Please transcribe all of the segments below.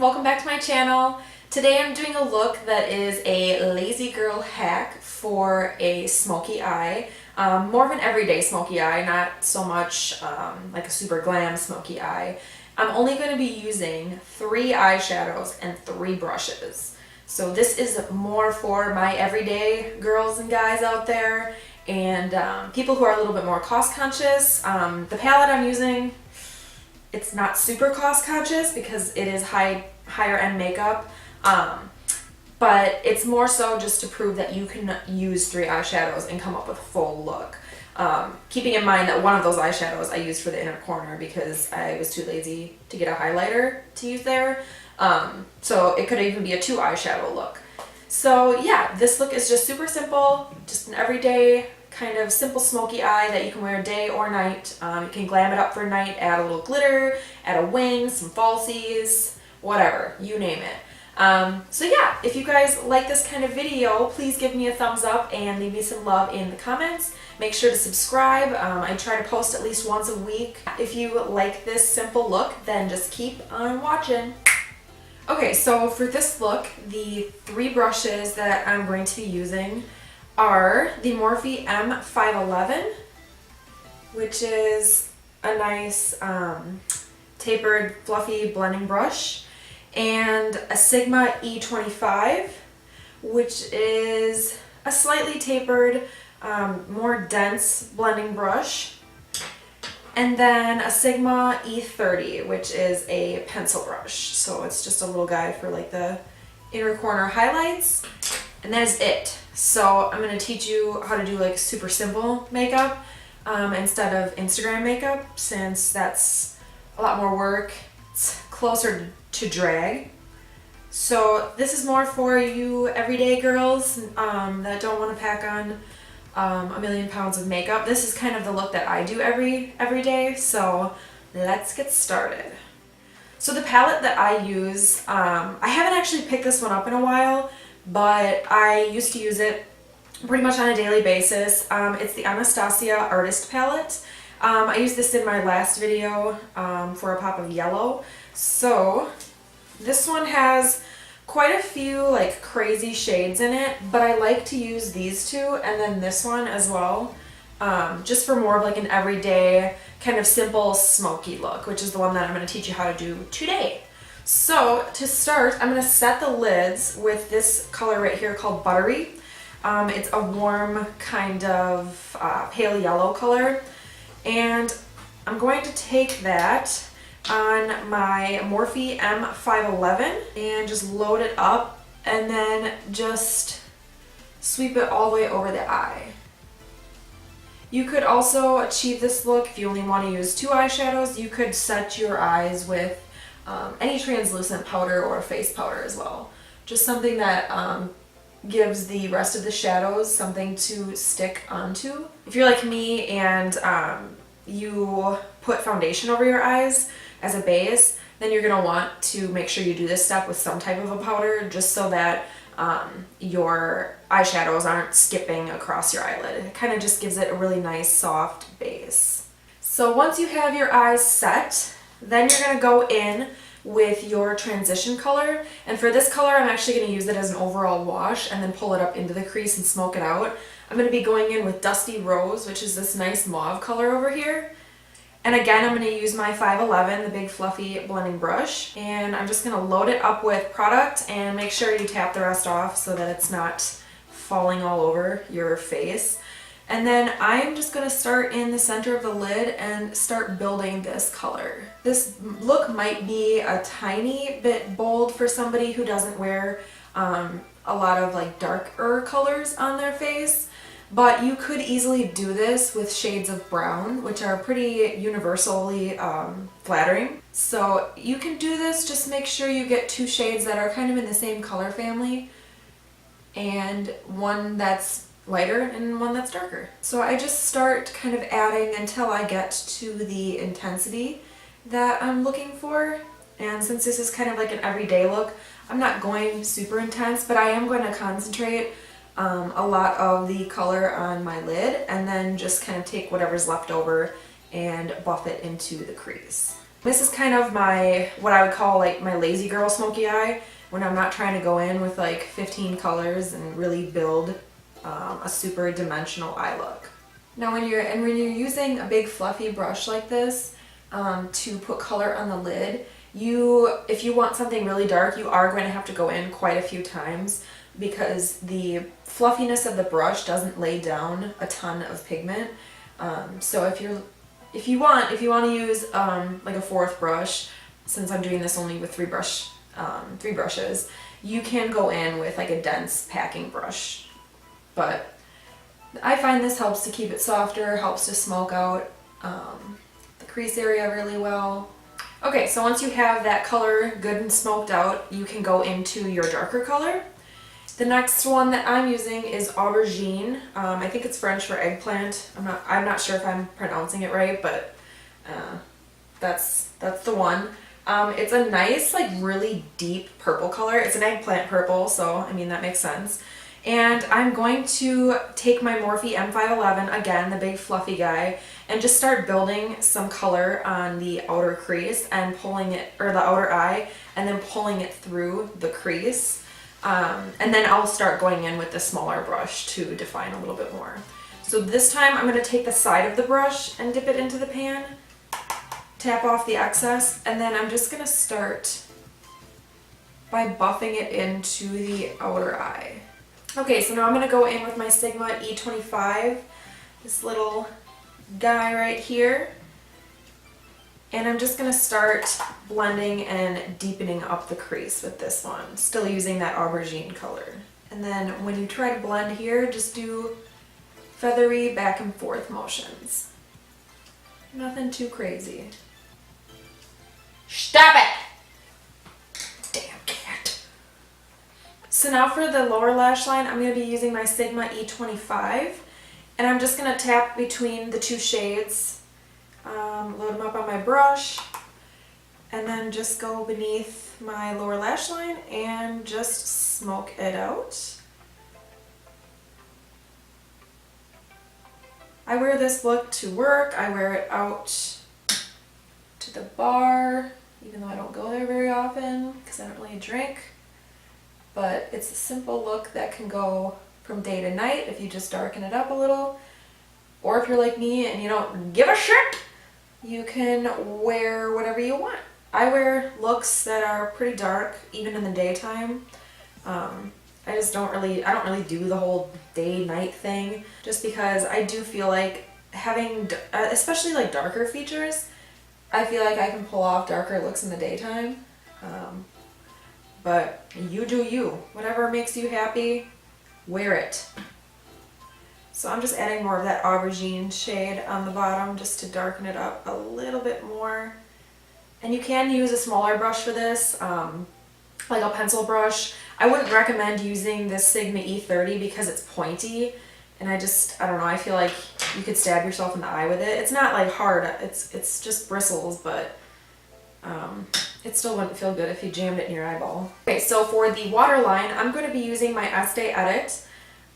welcome back to my channel. Today I'm doing a look that is a lazy girl hack for a smoky eye. More of an everyday smoky eye, not so much like a super glam smoky eye. I'm only going to be using 3 eyeshadows and 3 brushes. So this is more for my everyday girls and guys out there and people who are a little bit more cost conscious. The palette I'm using, it's not super cost conscious because it is higher end makeup, but it's more so just to prove that you can use 3 eyeshadows and come up with a full look. Keeping in mind that one of those eyeshadows I used for the inner corner because I was too lazy to get a highlighter to use there. So it could even be a 2 eyeshadow look. So yeah, this look is just super simple, just an everyday kind of simple smoky eye that you can wear day or night. You can glam it up for night, add a little glitter, add a wing, some falsies, whatever, you name it. So yeah, if you guys like this kind of video, please give me a thumbs up and leave me some love in the comments. Make sure to subscribe. I try to post at least once a week. If you like this simple look, then just keep on watching. Okay, so for this look, the 3 brushes that I'm going to be using are the Morphe M511, which is a nice tapered fluffy blending brush, and a Sigma E25, which is a slightly tapered, more dense blending brush, and then a Sigma E30, which is a pencil brush. So it's just a little guy for like the inner corner highlights, and that is it. So I'm going to teach you how to do like super simple makeup instead of Instagram makeup, since that's a lot more work. It's closer to drag. So this is more for you everyday girls that don't want to pack on a million pounds of makeup. This is kind of the look that I do every day. So let's get started. So the palette that I use, I haven't actually picked this one up in a while, but I used to use it pretty much on a daily basis. It's the Anastasia Artist Palette. I used this in my last video for a pop of yellow. So this one has quite a few like crazy shades in it, but I like to use these 2 and then this one as well, just for more of like an everyday kind of simple smoky look, which is the one that I'm going to teach you how to do today. So to start, I'm going to set the lids with this color right here called Buttery. It's a warm kind of pale yellow color, and I'm going to take that on my Morphe M511 and just load it up and then just sweep it all the way over the eye. You could also achieve this look if you only want to use 2 eyeshadows. You could set your eyes with any translucent powder or face powder as well. Just something that gives the rest of the shadows something to stick onto. If you're like me and you put foundation over your eyes as a base, then you're going to want to make sure you do this step with some type of a powder, just so that your eyeshadows aren't skipping across your eyelid. It kind of just gives it a really nice soft base. So once you have your eyes set, then you're going to go in with your transition color, and for this color I'm actually going to use it as an overall wash and then pull it up into the crease and smoke it out. I'm going to be going in with Dusty Rose, which is this nice mauve color over here. And again, I'm going to use my 511, the big fluffy blending brush, and I'm just going to load it up with product and make sure you tap the rest off so that it's not falling all over your face. And then I'm just going to start in the center of the lid and start building this color. This look might be a tiny bit bold for somebody who doesn't wear a lot of like darker colors on their face, but you could easily do this with shades of brown, which are pretty universally flattering. So you can do this, just make sure you get 2 shades that are kind of in the same color family and one that's lighter and one that's darker. So I just start kind of adding until I get to the intensity that I'm looking for. And since this is kind of like an everyday look, I'm not going super intense, but I am going to concentrate a lot of the color on my lid and then just kind of take whatever's left over and buff it into the crease. This is kind of what I would call like my lazy girl smoky eye, when I'm not trying to go in with like 15 colors and really build a super dimensional eye look. Now when you're using a big fluffy brush like this to put color on the lid, if you want something really dark, you are going to have to go in quite a few times, because the fluffiness of the brush doesn't lay down a ton of pigment. So if you want to use like a fourth brush, since I'm doing this only with three brushes, you can go in with like a dense packing brush. But I find this helps to keep it softer, helps to smoke out the crease area really well. Okay, so once you have that color good and smoked out, you can go into your darker color. The next one that I'm using is Aubergine. I think it's French for eggplant. I'm not sure if I'm pronouncing it right, but that's the one. It's a nice, like really deep purple color. It's an eggplant purple, so I mean that makes sense. And I'm going to take my Morphe M511, again, the big fluffy guy, and just start building some color on the outer crease and pulling it, or the outer eye, and then pulling it through the crease. And then I'll start going in with the smaller brush to define a little bit more. So this time I'm going to take the side of the brush and dip it into the pan, tap off the excess, and then I'm just going to start by buffing it into the outer eye. Okay, so now I'm going to go in with my Sigma E25, this little guy right here, and I'm just going to start blending and deepening up the crease with this one, still using that aubergine color. And then when you try to blend here, just do feathery back and forth motions. Nothing too crazy. Stop it! Damn cat. So now for the lower lash line, I'm going to be using my Sigma E25, and I'm just going to tap between the two shades, load them up on my brush, and then just go beneath my lower lash line and just smoke it out. I wear this look to work, I wear it out to the bar, even though I don't go there very often because I don't really drink. But it's a simple look that can go from day to night if you just darken it up a little. Or if you're like me and you don't give a shit, you can wear whatever you want. I wear looks that are pretty dark even in the daytime. I don't really do the whole day-night thing, just because I do feel like having, especially like darker features, I feel like I can pull off darker looks in the daytime. But you do you. Whatever makes you happy, wear it. So I'm just adding more of that aubergine shade on the bottom just to darken it up a little bit more. And you can use a smaller brush for this, like a pencil brush. I wouldn't recommend using this Sigma E30 because it's pointy, and I don't know, I feel like you could stab yourself in the eye with it. It's not like hard, it's just bristles, but it still wouldn't feel good if you jammed it in your eyeball. Okay, so for the waterline, I'm going to be using my Estee Edit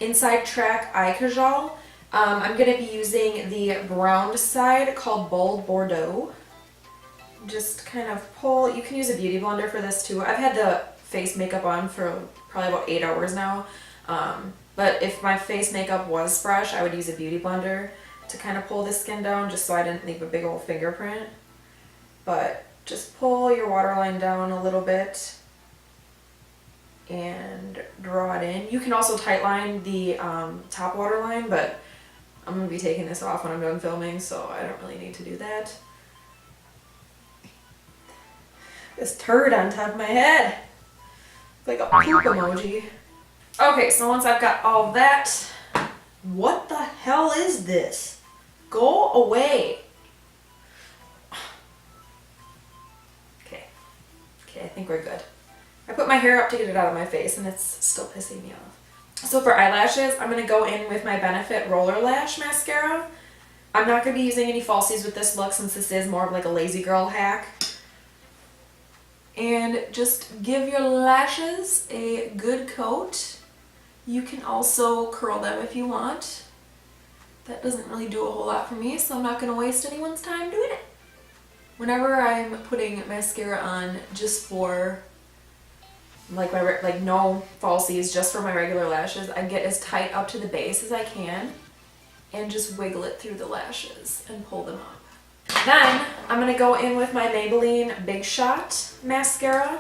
Inside Track Eye Kajal. I'm going to be using the brown side called Bold Bordeaux. Just kind of pull. You can use a beauty blender for this too. I've had the face makeup on for probably about 8 hours now. But if my face makeup was fresh, I would use a beauty blender to kind of pull the skin down just so I didn't leave a big old fingerprint. But just pull your waterline down a little bit and draw it in. You can also tightline the top waterline, but I'm going to be taking this off when I'm done filming, so I don't really need to do that. This turd on top of my head. It's like a poop emoji. Okay, so once I've got all that, what the hell is this? Go away. Okay, I think we're good. I put my hair up to get it out of my face and it's still pissing me off. So for eyelashes, I'm going to go in with my Benefit Roller Lash Mascara. I'm not going to be using any falsies with this look since this is more of like a lazy girl hack. And just give your lashes a good coat. You can also curl them if you want. That doesn't really do a whole lot for me, so I'm not going to waste anyone's time doing it. Whenever I'm putting mascara on just for like no falsies, just for my regular lashes, I get as tight up to the base as I can and just wiggle it through the lashes and pull them up. Then I'm gonna go in with my Maybelline Big Shot mascara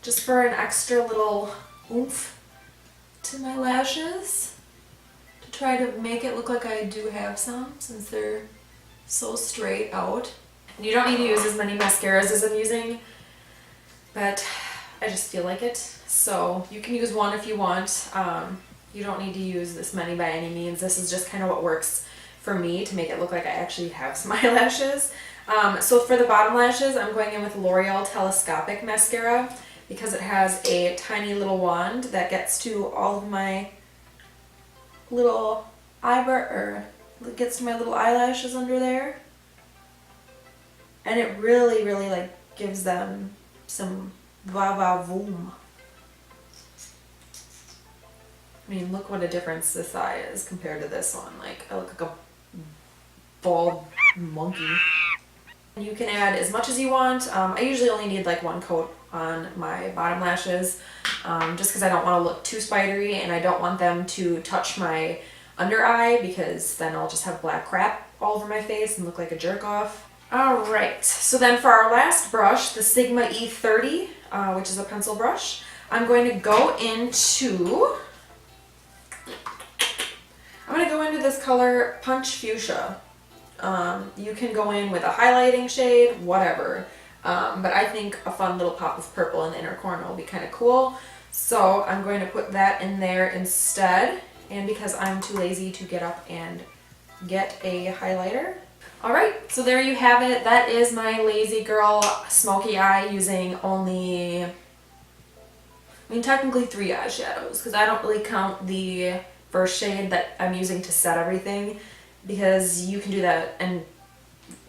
just for an extra little oomph to my lashes to try to make it look like I do have some, since they're so straight out. And you don't need to use as many mascaras as I'm using, but I just feel like it. So you can use one if you want. You don't need to use this many by any means. This is just kind of what works for me to make it look like I actually have some eyelashes. So for the bottom lashes, I'm going in with L'Oreal Telescopic mascara because it has a tiny little wand that gets to all of my little gets to my little eyelashes under there. And it really, really like gives them some va-va-voom. I mean, look what a difference this eye is compared to this one. Like, I look like a bald monkey. You can add as much as you want. I usually only need like one coat on my bottom lashes, just because I don't want to look too spidery and I don't want them to touch my under eye, because then I'll just have black crap all over my face and look like a jerk off. Alright, so then for our last brush, the Sigma E30, which is a pencil brush, I'm going to go into this color Punch Fuchsia. You can go in with a highlighting shade, whatever. But I think a fun little pop of purple in the inner corner will be kind of cool. So I'm going to put that in there instead. And because I'm too lazy to get up and get a highlighter. Alright, so there you have it. That is my Lazy Girl Smoky Eye using only, I mean technically 3 eyeshadows, because I don't really count the first shade that I'm using to set everything, because you can do that, and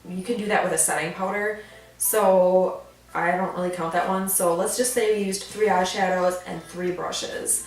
you can do that with a setting powder, so I don't really count that one. So let's just say we used 3 eyeshadows and 3 brushes.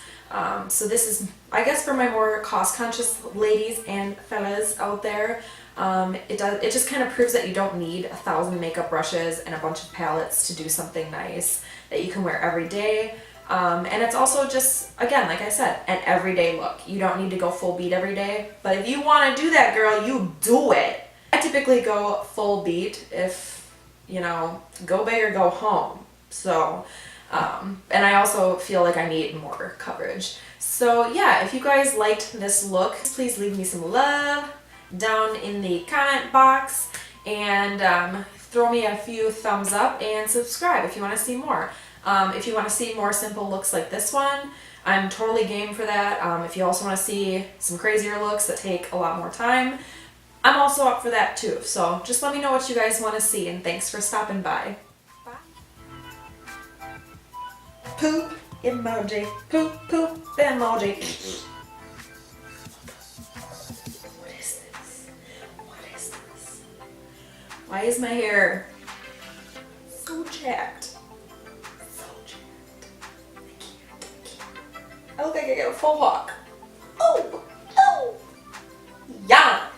So this is, I guess, for my more cost-conscious ladies and fellas out there. It just kind of proves that you don't need 1,000 makeup brushes and a bunch of palettes to do something nice that you can wear every day. And it's also just, again, like I said, an everyday look. You don't need to go full beat every day, but if you want to do that, girl, you do it. I typically go full beat if, you know, go big or go home. So, and I also feel like I need more coverage. So yeah, if you guys liked this look, please leave me some love down in the comment box, and throw me a few thumbs up and subscribe if you want to see more. If you want to see more simple looks like this one, I'm totally game for that. If you also want to see some crazier looks that take a lot more time, I'm also up for that too. So just let me know what you guys want to see, and thanks for stopping by. Bye. Poop emoji. Poop poop emoji. What is this? What is this? Why is my hair so jacked? I look like I get a full hawk. Oh! Oh! Yeah!